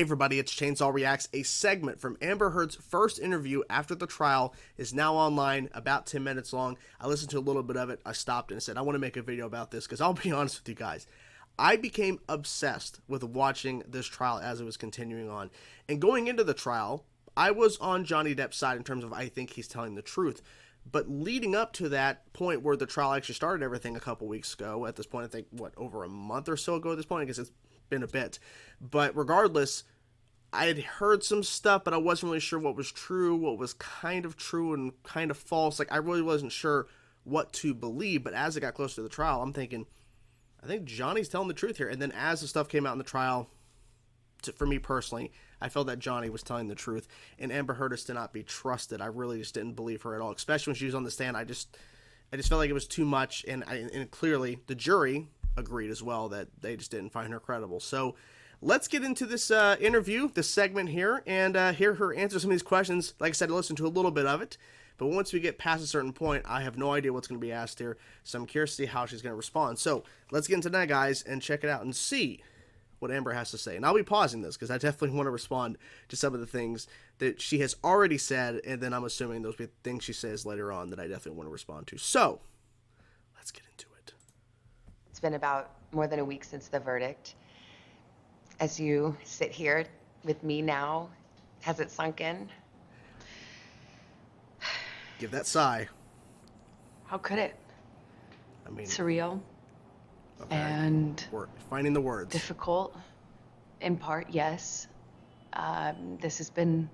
Hey everybody, it's Chainsaw Reacts. A segment from Amber Heard's first interview after the trial is now online, about 10 minutes long. I listened to a little bit of it. I stopped and I said, I want to make a video about this because I'll be honest with you guys. I became obsessed with watching this trial as it was continuing on. And going into the trial, I was on Johnny Depp's side in terms of I think he's telling the truth. But leading up to that point where the trial actually started everything a couple weeks ago, at this point, I think, over a month or so ago at this point? I guess it's been a bit. But regardless, I had heard some stuff, but I wasn't really sure what was true, what was kind of true and kind of false. Like, I really wasn't sure what to believe. But as it got closer to the trial, I'm thinking, I think Johnny's telling the truth here. And then as the stuff came out in the trial, for me personally, I felt that Johnny was telling the truth, and Amber Heard is to not be trusted. I really just didn't believe her at all, especially when she was on the stand. I just felt like it was too much, and clearly the jury agreed as well that they just didn't find her credible. So let's get into this interview, this segment here, and hear her answer some of these questions. Like I said, I listened to a little bit of it, but once we get past a certain point, I have no idea what's going to be asked here, so I'm curious to see how she's going to respond. So let's get into that, guys, and check it out and see what Amber has to say. And I'll be pausing this because I definitely want to respond to some of the things that she has already said, and then I'm assuming those things she says later on that I definitely want to respond to. So let's get into it. It's been about more than a week since the verdict. As you sit here with me now, has it sunk in? Give that sigh. How could it? I mean, surreal. Okay. And finding the words. Difficult, in part, yes. This has been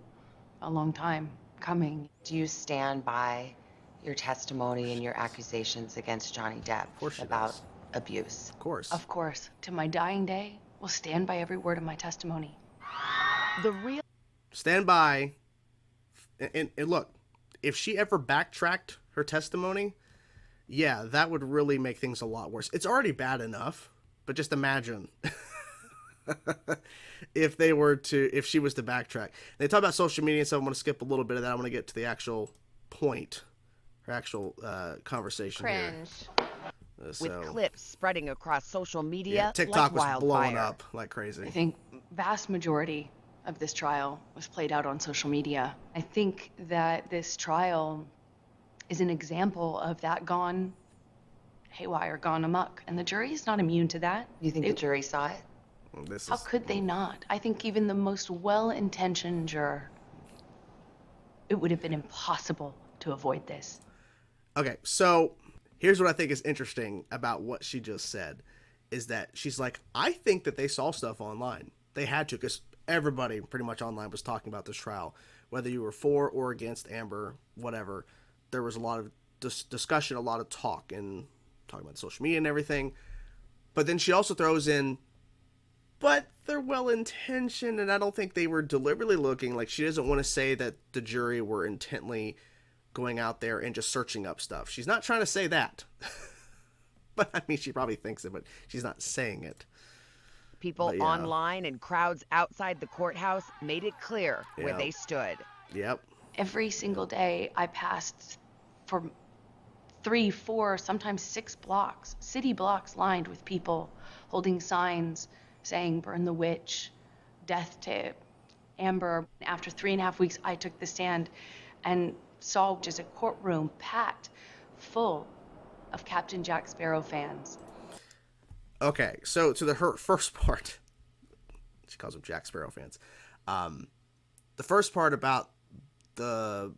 a long time coming. Do you stand by your testimony and your accusations against Johnny Depp about abuse? Of course. Of course. To my dying day, will stand by every word of my testimony. Stand by. And look, if she ever backtracked her testimony, yeah, that would really make things a lot worse. It's already bad enough, but just imagine if she was to backtrack. They talk about social media, so I'm going to skip a little bit of that. I want to get to the actual point, her actual conversation. Cringe. Here. With clips spreading across social media, TikTok like was blowing wildfire. up like crazy. I think vast majority of this trial was played out on social media. I think that this trial is an example of that gone haywire, gone amok. And the jury is not immune to that. You think the jury saw it? How could they not? I think even the most well-intentioned juror, it would have been impossible to avoid this. Okay, so here's what I think is interesting about what she just said, is that she's like, I think that they saw stuff online. They had to, because everybody pretty much online was talking about this trial. Whether you were for or against Amber, whatever, there was a lot of discussion, a lot of talk, and talking about social media and everything. But then she also throws in, but they're well-intentioned, and I don't think they were deliberately looking. Like, she doesn't want to say that the jury were intently going out there and just searching up stuff. She's not trying to say that. But, I mean, she probably thinks it, but she's not saying it. People online and crowds outside the courthouse made it clear where they stood. Yep. Every single day I passed for 3, 4, sometimes 6 blocks, city blocks lined with people holding signs saying, burn the witch, death to Amber. After 3.5 weeks, I took the stand and saw just a courtroom packed full of Captain Jack Sparrow fans. Okay, so to her first part, she calls them Jack Sparrow fans. The first part about the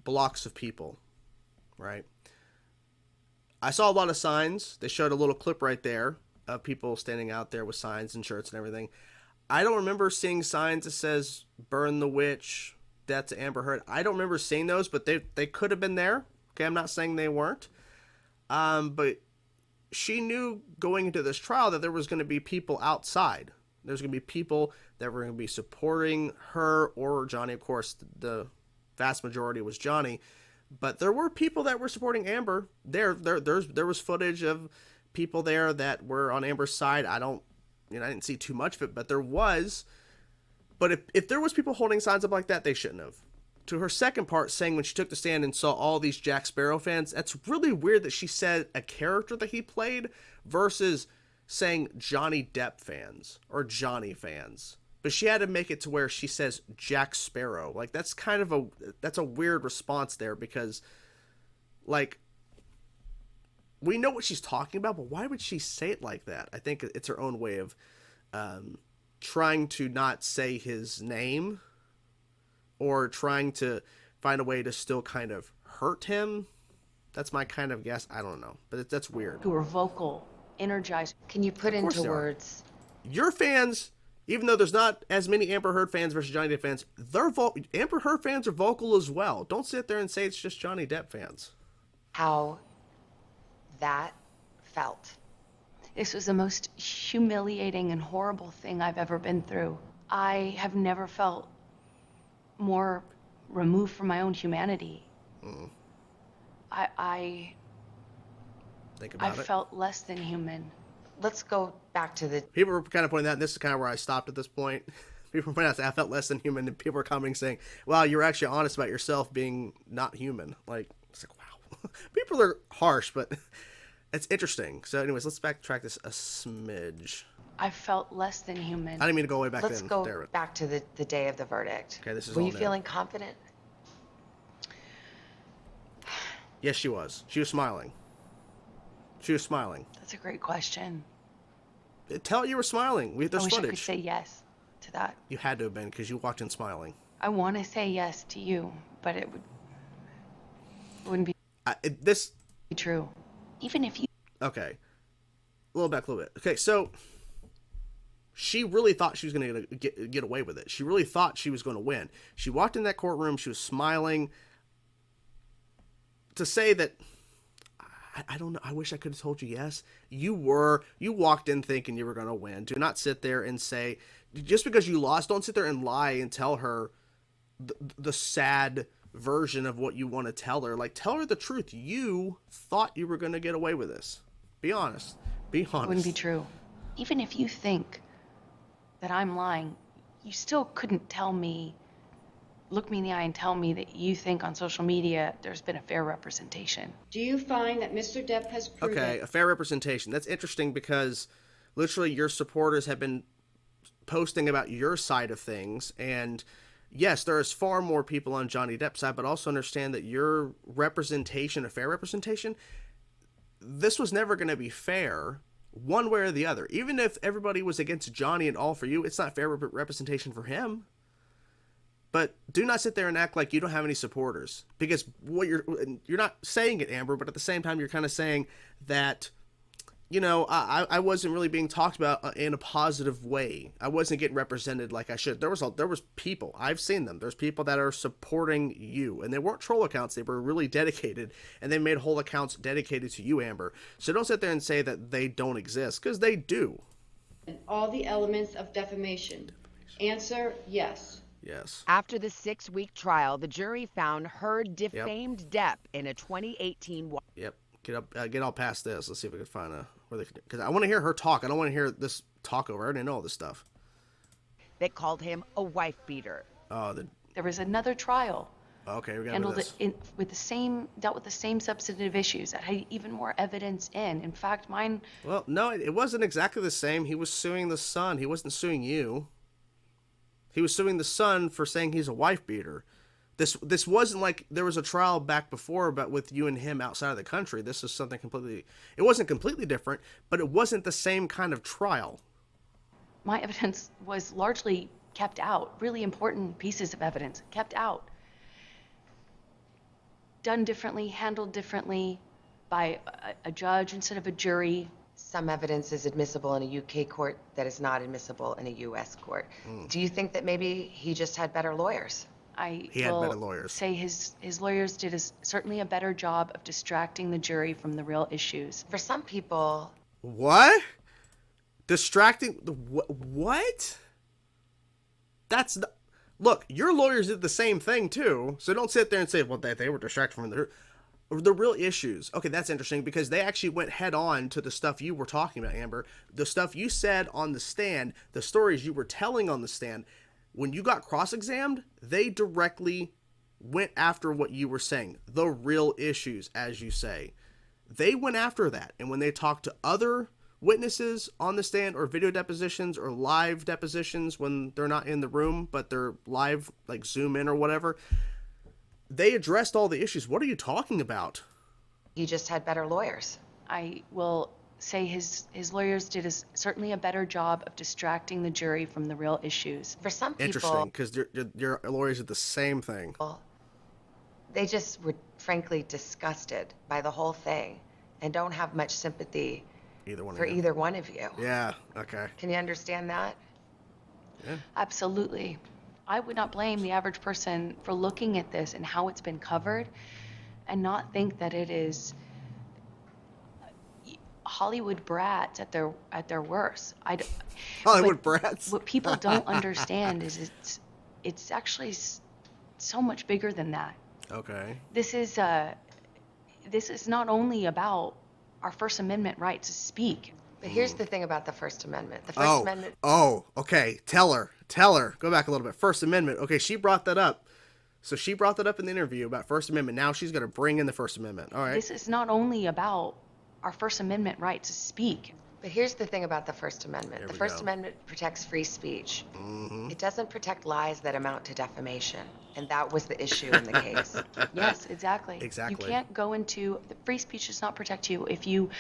blocks of people, right? I saw a lot of signs. They showed a little clip right there of people standing out there with signs and shirts and everything. I don't remember seeing signs that says burn the witch, death to Amber Heard. I don't remember seeing those, but they could have been there. Okay, I'm not saying they weren't. But she knew going into this trial that there was going to be people outside. There's going to be people that were going to be supporting her or Johnny. Of course, the vast majority was Johnny. But there were people that were supporting Amber. There was footage of people there that were on Amber's side. I didn't see too much of it, but there was. But if there was people holding signs up like that, they shouldn't have. To her second part, saying when she took the stand and saw all these Jack Sparrow fans, that's really weird that she said a character that he played versus saying Johnny Depp fans or Johnny fans. but she had to make it to where she says Jack Sparrow. Like, that's kind of that's a weird response there, because, like, we know what she's talking about, but why would she say it like that? I think it's her own way of trying to not say his name, or trying to find a way to still kind of hurt him. That's my kind of guess. I don't know, but that's weird. Who are vocal, energized. Can you put course into they are. words? Your fans, even though there's not as many Amber Heard fans versus Johnny Depp fans, Amber Heard fans are vocal as well. Don't sit there and say it's just Johnny Depp fans. How that felt. This was the most humiliating and horrible thing I've ever been through. I have never felt more removed from my own humanity. I Think about it. felt less than human. Let's go back to the People were kind of pointing that, and this is kind of where I stopped at this point. People were pointing out that I felt less than human, and people were commenting saying, wow, you're actually honest about yourself being not human. Like, it's like, wow. People are harsh, but it's interesting. So anyways, let's backtrack this a smidge. I felt less than human. I didn't mean to go way back Let's then. go There. back to the day of the verdict. Okay, this is Were all you new. feeling confident? Yes, she was. She was smiling. She was smiling. That's a great question. Tell you were smiling. I There's wish I could footage. say yes to that. You had to have been, because you walked in smiling. I want to say yes to you, but wouldn't be This true. Even if you Okay. A little back a little bit. Okay, so she really thought she was going to get away with it. She really thought she was going to win. She walked in that courtroom. She was smiling. To say that, I don't know. I wish I could have told you yes. You walked in thinking you were going to win. Do not sit there and say, just because you lost, don't sit there and lie and tell her the sad version of what you want to tell her. Like, tell her the truth. You thought you were going to get away with this. Be honest. Be honest. wouldn't be true. Even if you think that I'm lying, you still couldn't look me in the eye and tell me that you think on social media there's been a fair representation. Do you find that Mr. Depp has proven... Okay, a fair representation. That's interesting, because literally your supporters have been posting about your side of things, and yes, there is far more people on Johnny Depp's side, but also understand that your representation, a fair representation, this was never going to be fair one way or the other. Even if everybody was against Johnny and all for you, it's not fair representation for him. But do not sit there and act like you don't have any supporters, because what you're not saying it, Amber, but at the same time you're kind of saying that, you know, I wasn't really being talked about in a positive way. I wasn't getting represented like I should. There was people, I've seen them. There's people that are supporting you, and they weren't troll accounts. They were really dedicated, and they made whole accounts dedicated to you, Amber. So don't sit there and say that they don't exist, because they do. all the elements of defamation? Answer, yes. Yes. After the 6-week trial, the jury found Heard defamed Depp in a 2018 Yep. Get all past this. Let's see if we can find because I want to hear her talk. I don't want to hear this talk over. I already know all this stuff. that called him a wife beater. Oh, There was another trial. okay. We got Handled this. it dealt with the same substantive issues that had even more evidence in. In fact, mine. Well, no, it wasn't exactly the same. He was suing the son. He wasn't suing you. He was suing the son for saying he's a wife beater. This wasn't like there was a trial back before, but with you and him outside of the country. This is something completely. It wasn't completely different, but it wasn't the same kind of trial. My evidence was largely kept out. Really important pieces of evidence kept out. Done differently, handled differently by a judge instead of a jury. Some evidence is admissible in a UK court that is not admissible in a US court. Do you think that maybe he just had better lawyers? He had better lawyers. Say his lawyers did certainly a better job of distracting the jury from the real issues. For some people, What? Distracting? What? That's the. Look, your lawyers did the same thing too, so don't sit there and say, well, they were distracted from the real issues. Okay, that's interesting, because they actually went head on to the stuff you were talking about, Amber. The stuff you said on the stand, the stories you were telling on the stand. When you got cross-examined, they directly went after what you were saying, the real issues, as you say. They went after that, and when they talked to other witnesses on the stand or video depositions or live depositions when they're not in the room, but they're live, like Zoom in or whatever, they addressed all the issues. What are you talking about? You just had better lawyers. I will say his lawyers did certainly a better job of distracting the jury from the real issues. For some Interesting, people, because your lawyers did the same thing. they just were frankly disgusted by the whole thing and don't have much sympathy for either one of you. Yeah, okay. Can you understand that? Yeah. Absolutely. I would not blame the average person for looking at this and how it's been covered and not think that it is Hollywood brats at their worst. Hollywood brats. What people don't understand is it's actually so much bigger than that. Okay. This is not only about our First Amendment right to speak. But here's the thing about the First Amendment. The First Amendment. Oh, okay. Tell her. Go back a little bit. First Amendment. Okay, she brought that up. So she brought that up in the interview about First Amendment. Now she's going to bring in the First Amendment. All right. This is not only about our First Amendment right to speak. But here's the thing about the First Amendment. The First Amendment protects free speech. It doesn't protect lies that amount to defamation. And that was the issue in the case. Yes, exactly. Exactly. You can't go into the free speech does not protect you if you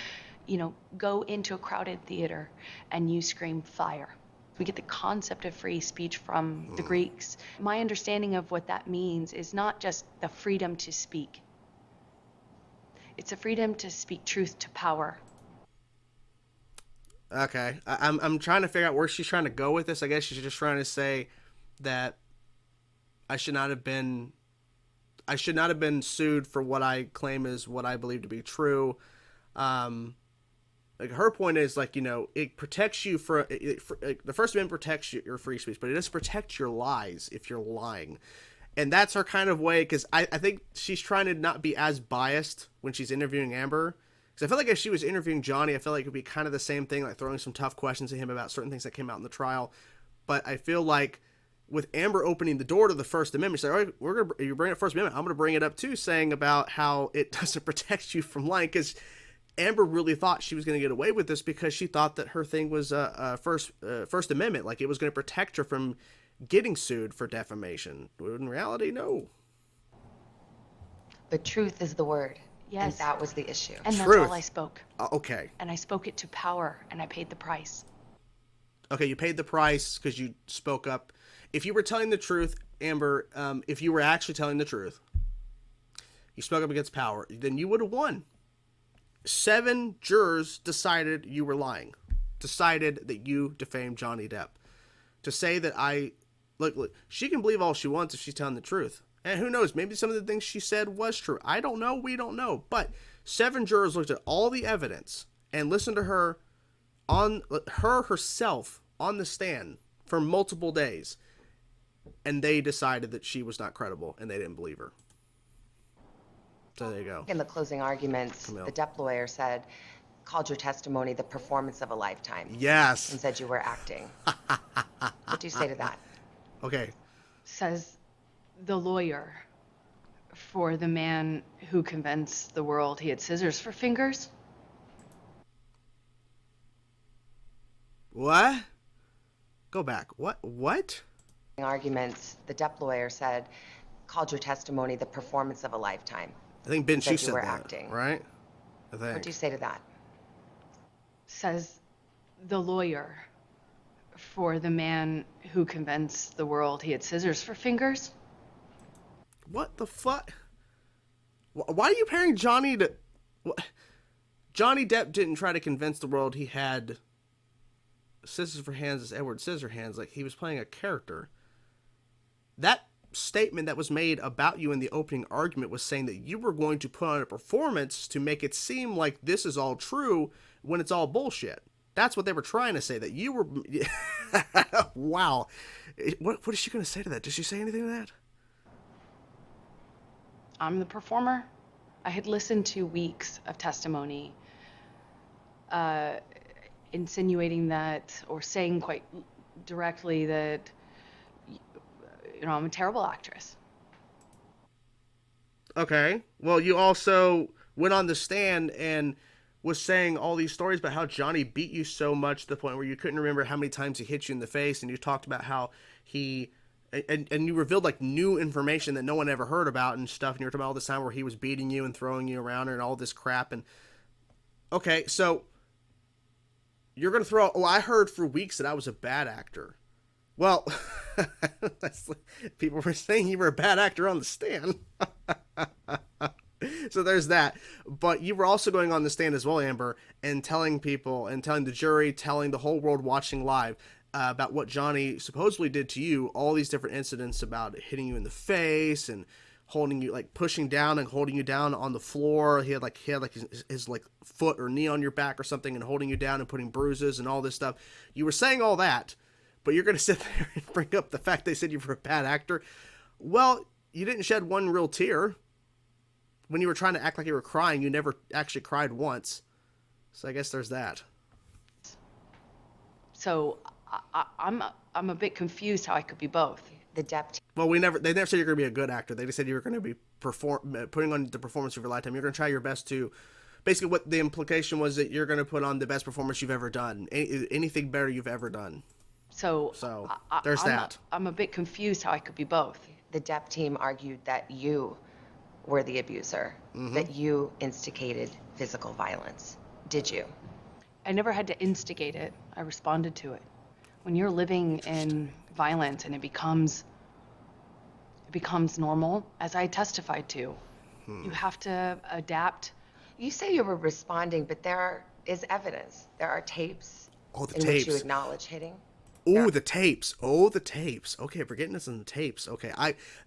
go into a crowded theater and you scream fire. We get the concept of free speech from the Greeks. My understanding of what that means is not just the freedom to speak. It's a freedom to speak truth to power. Okay. I'm trying to figure out where she's trying to go with this. I guess she's just trying to say that I should not have been sued for what I claim is what I believe to be true. Like her point is like, it protects you the First Amendment protects your free speech, but it doesn't protect your lies if you're lying. And that's her kind of way, because I think she's trying to not be as biased when she's interviewing Amber. Because I feel like if she was interviewing Johnny, I feel like it would be kind of the same thing, like throwing some tough questions at him about certain things that came out in the trial. But I feel like with Amber opening the door to the First Amendment, she's like, all right, you bring up First Amendment, I'm going to bring it up too, saying about how it doesn't protect you from lying. Because Amber really thought she was going to get away with this because she thought that her thing was First Amendment, like it was going to protect her from getting sued for defamation. In reality, no. But truth is the word. Yes. And that was the issue. And Truth. that's all I spoke. Okay. And I spoke it to power, and I paid the price. Okay, you paid the price because you spoke up. If you were telling the truth, Amber, if you were actually telling the truth, you spoke up against power, then you would have won. 7 jurors decided you were lying, decided that you defamed Johnny Depp. To say that look, she can believe all she wants if she's telling the truth. And who knows, maybe some of the things she said was true. I don't know, we don't know. But 7 jurors looked at all the evidence and listened to her herself on the stand for multiple days. And they decided that she was not credible and they didn't believe her. So there you go. In the closing arguments, Camille. the Depp lawyer called your testimony the performance of a lifetime. Yes. And said you were acting. What do you say to that? Okay. Says the lawyer for the man who convinced the world he had scissors for fingers. What? Go back. What? Arguments, the Depp lawyer called your testimony the performance of a lifetime. I think Ben Said Shu you said were that, acting. right? I think. What do you say to that? Says the lawyer for the man who convinced the world he had scissors for fingers. What the fuck? Why are you pairing Johnny to... Johnny Depp didn't try to convince the world he had scissors for hands as Edward Scissorhands, like he was playing a character. That statement that was made about you in the opening argument was saying that you were going to put on a performance to make it seem like this is all true when it's all bullshit. That's what they were trying to say, that you were... Wow. What is she going to say to that? Did she say anything to that? I'm the performer. I had listened to weeks of testimony insinuating that, or saying quite directly that, I'm a terrible actress. Okay. Well, you also went on the stand and was saying all these stories about how Johnny beat you so much to the point where you couldn't remember how many times he hit you in the face, and you talked about how he and you revealed like new information that no one ever heard about and stuff, and you were talking about all this time where he was beating you and throwing you around and all this crap. And okay, so you're gonna throw, oh, I heard for weeks that I was a bad actor. Well, people were saying you were a bad actor on the stand. So there's that. But you were also going on the stand as well, Amber, and telling people and telling the jury, telling the whole world watching live about what Johnny supposedly did to you, all these different incidents about hitting you in the face and holding you, like pushing down and holding you down on the floor. He had his like foot or knee on your back or something and holding you down and putting bruises and all this stuff. You were saying all that, but you're going to sit there and bring up the fact they said you were a bad actor. Well, you didn't shed one real tear. When you were trying to act like you were crying, you never actually cried once. So I guess there's that. So I'm a bit confused how I could be both. The depth. Well, they never said you're going to be a good actor. They just said you were going to be putting on the performance of your lifetime. You're going to try your best to, basically what the implication was that you're going to put on the best performance you've ever done. Anything better you've ever done. So there's that. I'm a bit confused how I could be both. The DEP team argued that you were the abuser, that you instigated physical violence. Did you? I never had to instigate it. I responded to it. When you're living in violence and it becomes normal, as I testified to, you have to adapt. You say you were responding, but there is evidence. There are tapes The in tapes. which you acknowledge hitting. Oh, the tapes. Oh, the tapes. Okay, we're getting this in the tapes. Okay,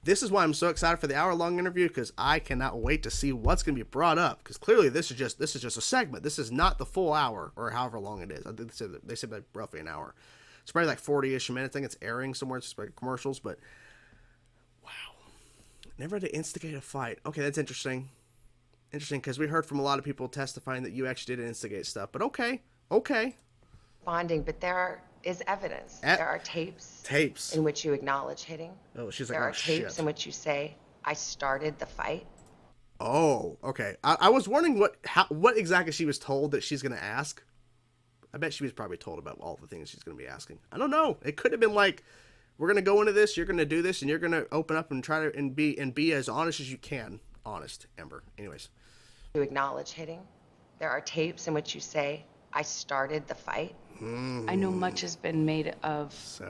this is why I'm so excited for the hour-long interview, because I cannot wait to see what's going to be brought up. Because clearly, this is just a segment. This is not the full hour or however long it is. I think they said like roughly an hour. It's probably like 40-ish minutes. I think it's airing somewhere. It's like commercials, but wow, never had to instigate a fight. Okay, that's interesting. Interesting, because we heard from a lot of people testifying that you actually did instigate stuff. But okay. Responding, but there is evidence. There are tapes in which you acknowledge hitting. Oh, she's like, there oh, are tapes shit. in which you say, I started the fight. Oh, okay. I was wondering what exactly she was told that she's going to ask. I bet she was probably told about all the things she's going to be asking. I don't know. It could have been like, we're going to go into this, you're going to do this, and you're going to open up and try to and be as honest as you can. Honest, Amber. Anyways. You acknowledge hitting. There are tapes in which you say, I started the fight. I know much has been made of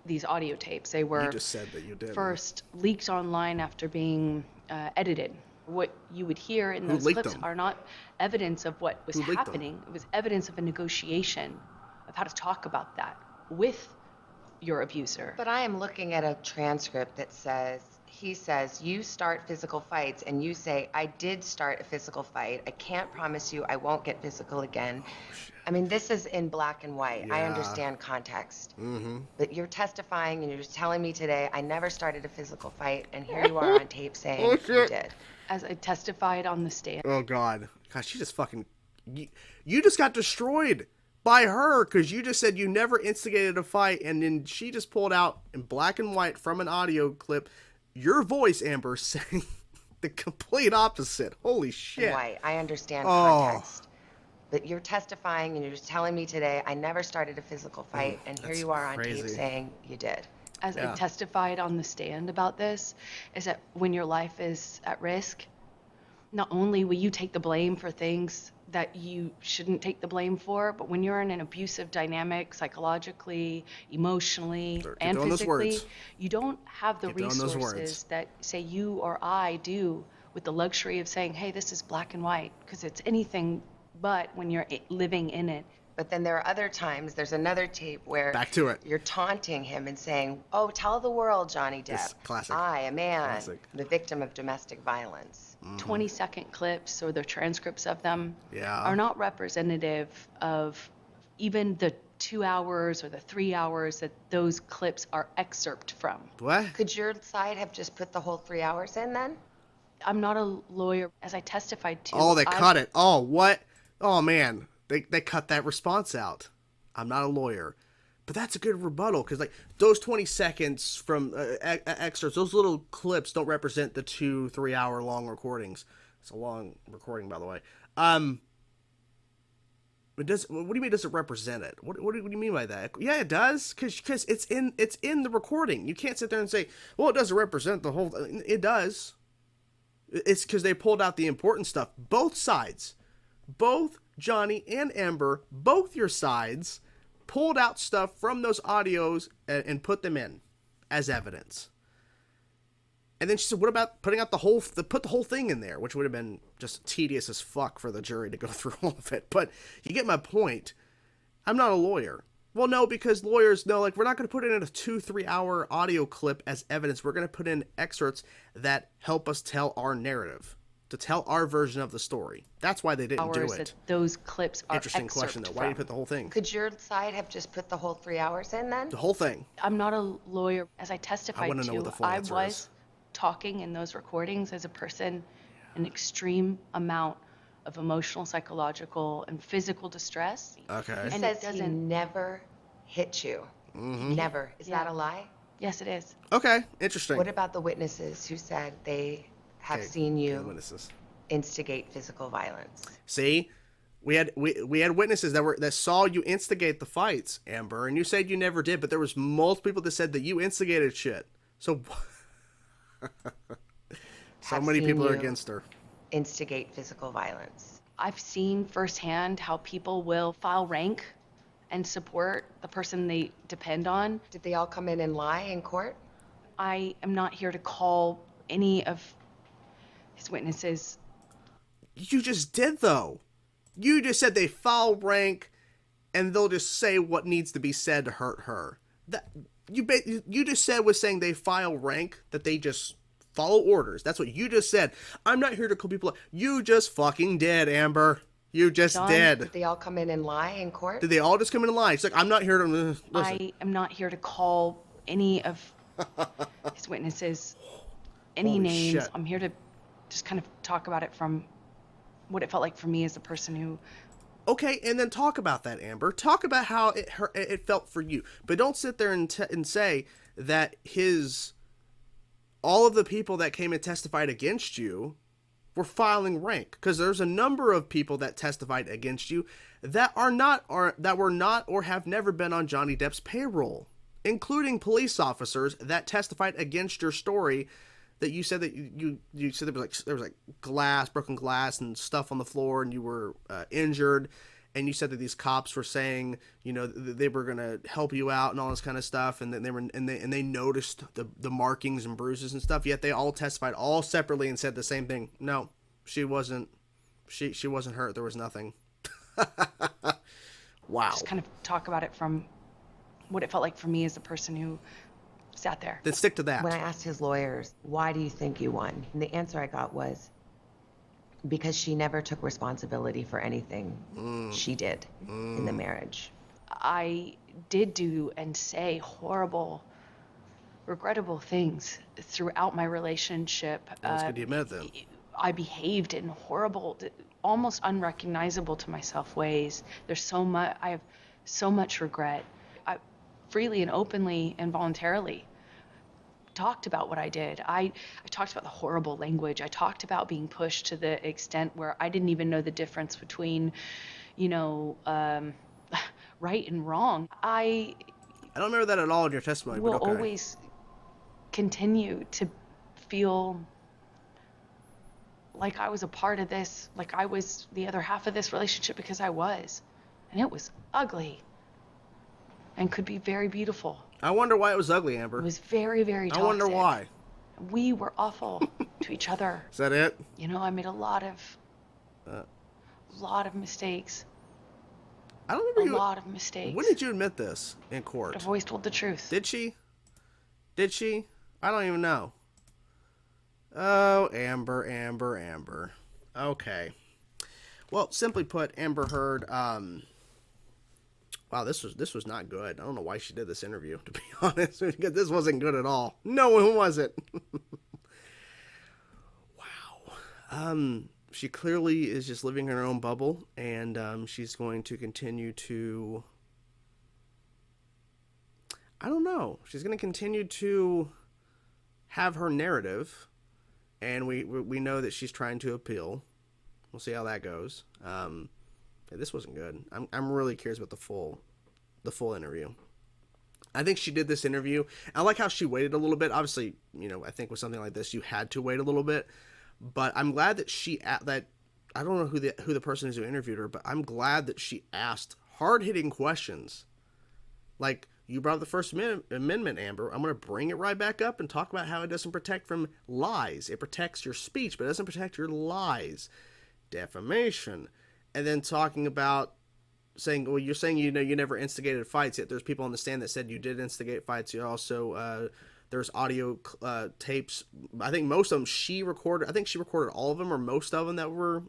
these audio tapes. They were You just said that you did. first leaked online after being edited. What you would hear in those leaked clips them? are not evidence of what was leaked them? happening. It was evidence of a negotiation of how to talk about that with your abuser. But I am looking at a transcript that says, he says, you start physical fights, and you say, I did start a physical fight. I can't promise you I won't get physical again. I mean, this is in black and white. I Yeah. understand context. But you're testifying and you're just telling me today, I never started a physical fight, and here you are on tape saying you did. As I testified on the stand, Oh, God. Gosh, she just fucking... You just got destroyed by her because you just said you never instigated a fight, and then she just pulled out in black and white from an audio clip your voice, Amber, saying the complete opposite. Holy shit. White. I understand context. But you're testifying and you're just telling me today, I never started a physical fight, and here that's you are on crazy. tape saying you did. as I testified on the stand about this, is that when your life is at risk, not only will you take the blame for things that you shouldn't take the blame for, but when you're in an abusive dynamic, psychologically, emotionally, and physically, you don't have the resources that, say, you or I do with the luxury of saying, hey, this is black and white, because it's anything but when you're living in it. But then there are other times, there's another tape where Back to it. You're taunting him and saying, oh, tell the world, Johnny Depp, classic. I, a man, Classic. the victim of domestic violence. 20-second clips or the transcripts of them Yeah. are not representative of even the 2 hours or the 3 hours that those clips are excerpt from. What? Could your side have just put the whole 3 hours in then? I'm not a lawyer, as I testified to. Oh, they cut it. Oh, what? Oh, man. They cut that response out. I'm not a lawyer. But that's a good rebuttal, because like those 20 seconds from excerpts, those little clips don't represent the 2-3 hour long recordings. It's a long recording, by the way. It does. What do you mean? Does it represent it? What do you mean by that? Yeah, it does. Because it's in the recording. You can't sit there and say, well, it doesn't represent the whole. It does. It's because they pulled out the important stuff. Both sides, both Johnny and Amber, both your sides, pulled out stuff from those audios and put them in as evidence. And then she said, what about putting out put the whole thing in there, which would have been just tedious as fuck for the jury to go through all of it. But you get my point. I'm not a lawyer. Well, no, because lawyers know, like, we're not going to put it in a 2-3 hour audio clip as evidence. We're going to put in excerpts that help us tell our narrative, to tell our version of the story. That's why they didn't do it. That those clips are Interesting question, though. Why do you put the whole thing? Could your side have just put the whole 3 hours in then? The whole thing. I'm not a lawyer. As I testified wanna know what the full I answer was is. talking in those recordings as a person, an extreme amount of emotional, psychological, and physical distress. Okay. He And says it he doesn't- never hit you. Never. Is that a lie? Yes, it is. Okay. Interesting. What about the witnesses who said they have seen The you witnesses. instigate physical violence? See, we had witnesses that saw you instigate the fights, Amber, and you said you never did, but there was multiple people that said that you instigated shit. So, so Have many seen people are you against her. Instigate physical violence. I've seen firsthand how people will file rank and support the person they depend on. Did they all come in and lie in court? I am not here to call any of his witnesses. You just did, though. You just said they foul rank, and they'll just say what needs to be said to hurt her. That you just said was saying they file rank, that they just follow orders. That's what you just said. I'm not here to call people. You just fucking did, Amber. You just John, did. Did they all come in and lie in court? Did they all just come in and lie? She's like, I'm not here to listen. I am not here to call any of his witnesses any Holy names. shit. I'm here to just kind of talk about it from what it felt like for me as a person who. Okay, and then talk about that, Amber. Talk about how it felt for you. But don't sit there and say that all of the people that came and testified against you were filing rank, because there's a number of people that testified against you that were not or have never been on Johnny Depp's payroll, including police officers that testified against your story. That you said that you said there was like broken glass and stuff on the floor, and you were injured, and you said that these cops were saying, you know, they were gonna help you out and all this kind of stuff, and then they noticed the markings and bruises and stuff. Yet they all testified all separately and said the same thing. No, she wasn't hurt. There was nothing. Wow. Just kind of talk about it from what it felt like for me as a person who sat there. Then stick to that. When I asked his lawyers, why do you think you won? And the answer I got was, because she never took responsibility for anything she did in the marriage. I did do and say horrible, regrettable things throughout my relationship. That's good you admit then. I behaved in horrible, almost unrecognizable to myself ways. I have so much regret. I freely and openly and voluntarily talked about what I did. I talked about the horrible language. I talked about being pushed to the extent where I didn't even know the difference between, right and wrong. I don't remember that at all in your testimony. will but okay. always continue to feel like I was a part of this, like I was the other half of this relationship, because I was. And it was ugly and could be very beautiful. I wonder why it was ugly, Amber. It was very, very toxic. I wonder why. We were awful to each other. Is that it? You know, I made a lot of mistakes. I don't remember A lot of mistakes. When did you admit this in court? I've always told the truth. Did she? Did she? I don't even know. Oh, Amber. Okay. Well, simply put, Amber Heard, wow, this was not good. I don't know why she did this interview, to be honest, because this wasn't good at all. No, it wasn't. Wow. She clearly is just living in her own bubble, and she's going to continue to, I don't know, she's going to continue to have her narrative, and we know that she's trying to appeal. We'll see how that goes. Yeah, this wasn't good. I'm really curious about the full interview. I think she did this interview. I like how she waited a little bit. Obviously, I think with something like this, you had to wait a little bit. But I'm glad that that I don't know who the person is who interviewed her, but I'm glad that she asked hard hitting questions. Like, you brought up the First Amendment, Amber. I'm going to bring it right back up and talk about how it doesn't protect from lies. It protects your speech, but it doesn't protect your lies. Defamation. And then talking about saying, well, you're saying you never instigated fights, yet there's people on the stand that said you did instigate fights. You also there's audio tapes. I think most of them she recorded. I think she recorded all of them or most of them that were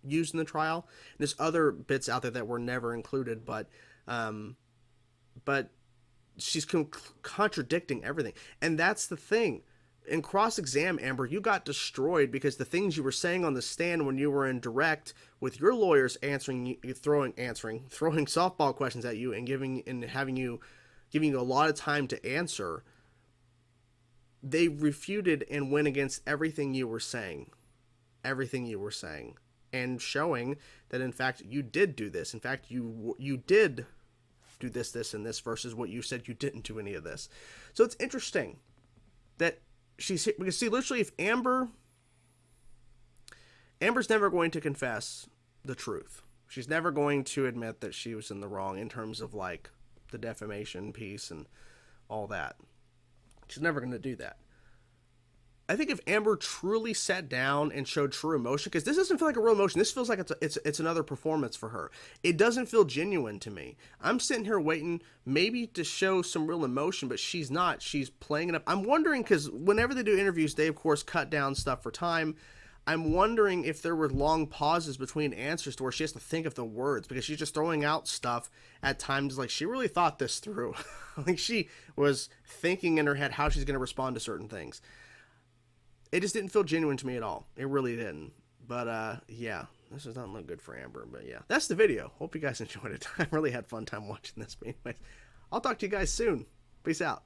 used in the trial. And there's other bits out there that were never included, but she's contradicting everything. And that's the thing. In cross-exam, Amber, you got destroyed because the things you were saying on the stand when you were in direct with your lawyers throwing softball questions at you and giving you a lot of time to answer, they refuted and went against everything you were saying. Everything you were saying. And showing that, in fact, you did do this. In fact, you did do this, and this versus what you said you didn't do any of this. So it's interesting that because see, literally, if Amber's never going to confess the truth. She's never going to admit that she was in the wrong in terms of like the defamation piece and all that. She's never going to do that. I think if Amber truly sat down and showed true emotion, because this doesn't feel like a real emotion. This feels like it's another performance for her. It doesn't feel genuine to me. I'm sitting here waiting maybe to show some real emotion, but she's not. She's playing it up. I'm wondering, because whenever they do interviews, they, of course, cut down stuff for time. I'm wondering if there were long pauses between answers to where she has to think of the words, because she's just throwing out stuff at times like she really thought this through. Like she was thinking in her head how she's going to respond to certain things. It just didn't feel genuine to me at all. It really didn't. But, yeah, this does not look good for Amber. But, yeah, that's the video. Hope you guys enjoyed it. I really had fun time watching this. But anyways, I'll talk to you guys soon. Peace out.